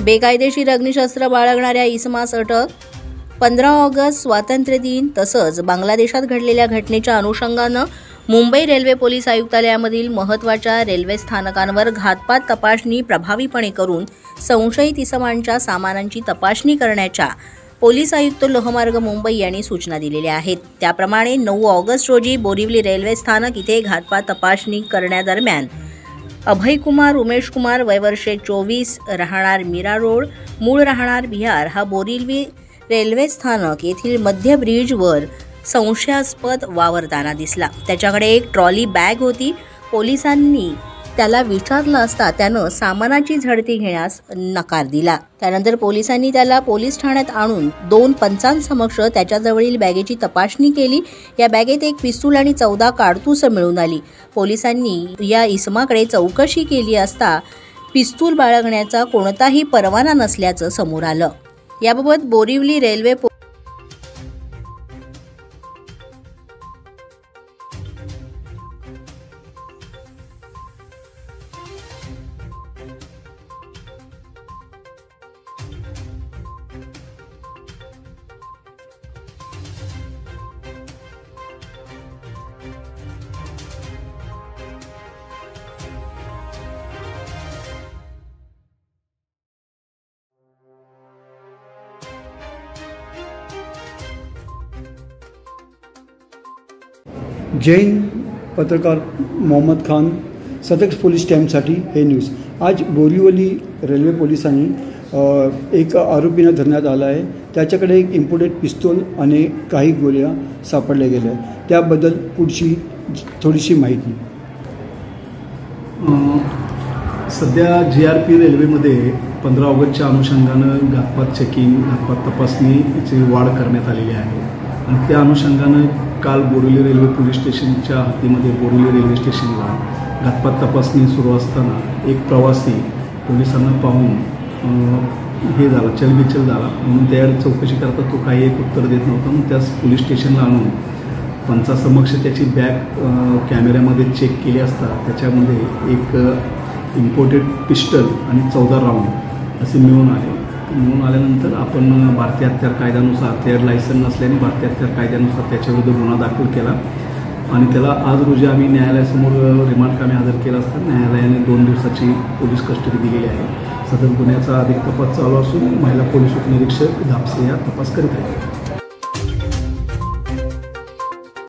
बेकायदेशीर अग्निशस्त्र बाळगणाऱ्या इसमास अटक. 15 ऑगस्ट स्वातंत्र्य दिन तसंच बांगलादेशात घडलेल्या घटनेच्या अनुषंगानं मुंबई रेल्वे पोलीस आयुक्तालयामधील महत्त्वाच्या रेल्वे स्थानकांवर घातपात तपासणी प्रभावीपणे करून संशयित इसमांच्या सामानांची तपासणी करण्याच्या पोलीस आयुक्त लोहमार्ग मुंबई यांनी सूचना दिलेल्या आहेत. त्याप्रमाणे 9 ऑगस्ट रोजी बोरिवली रेल्वे स्थानक इथे घातपात तपासणी करण्यादरम्यान अभय कुमार उमेश कुमार वय वर्षे 24 राहणार मीरा रोड मूळ राहणार बिहार हा बोरिवली रेल्वे स्थानक येथील मध्य ब्रिजवर संशयास्पद वावरताना दिसला. त्याच्याकडे एक ट्रॉली बॅग होती. पोलिसांनी त्याला विचारलं असता त्यानं सामानाची झडती घेण्यास नकार दिला. त्यानंतर पोलिसांनी त्याला पोलीस ठाण्यात आणून 2 पंचांसमक्ष त्याच्याजवळील बॅगेची तपासणी केली. या बॅगेत एक पिस्तूल आणि 14 काडतुसं मिळून आली. पोलिसांनी या इसमाकडे चौकशी केली असता पिस्तूल बाळगण्याचा कोणताही परवाना नसल्याचं समोर आलं. याबाबत बोरिवली रेल्वे जैन पत्रकार मोहम्मद खान सतर्क पोलीस टाइमसाठी हे न्यूज. आज बोरिवली रेल्वे पोलिसांनी एक आरोपींना धरण्यात आला आहे. त्याच्याकडे एक इम्पोर्टेड पिस्तूल आणि काही गोळ्या सापडल्या गेल्या. त्याबद्दल पुढची थोडीशी माहिती. सध्या GRP रेल्वेमध्ये 15 ऑगस्टच्या अनुषंगानं घातपात चेकिंग घातपात तपासणीची वाढ करण्यात आलेली आहे आणि त्या अनुषंगानं काल बोरिवली रेल्वे पोलीस स्टेशनच्या हद्दीमध्ये बोरिवली रेल्वे स्टेशनला घातपात तपासणी सुरू असताना एक प्रवासी पोलिसांना पाहून हे झाला चलबिचल झाला म्हणून त्या चौकशी करता तो काही एक उत्तर देत नव्हता. मग त्यास पोलीस स्टेशनला आणून पंचासमक्ष त्याची बॅग कॅमेऱ्यामध्ये चेक केली असता त्याच्यामध्ये एक इम्पोर्टेड पिस्टल आणि 14 राऊंड असे मिळून आले. मिळून आल्यानंतर आपण भारतीय हत्यार कायद्यानुसार हत्यार लायसन नसल्याने भारतीय हत्यार कायद्यानुसार त्याच्याविरुद्ध गुन्हा दाखल केला आणि त्याला आज रोजी आम्ही न्यायालयासमोर रिमांड कामी हजर केला असता न्यायालयाने 2 दिवसाची पोलीस कस्टडी दिलेली आहे. सदर गुन्ह्याचा अधिक तपास चालू असून महिला पोलीस उपनिरीक्षक धापसे या तपास करीत आहेत.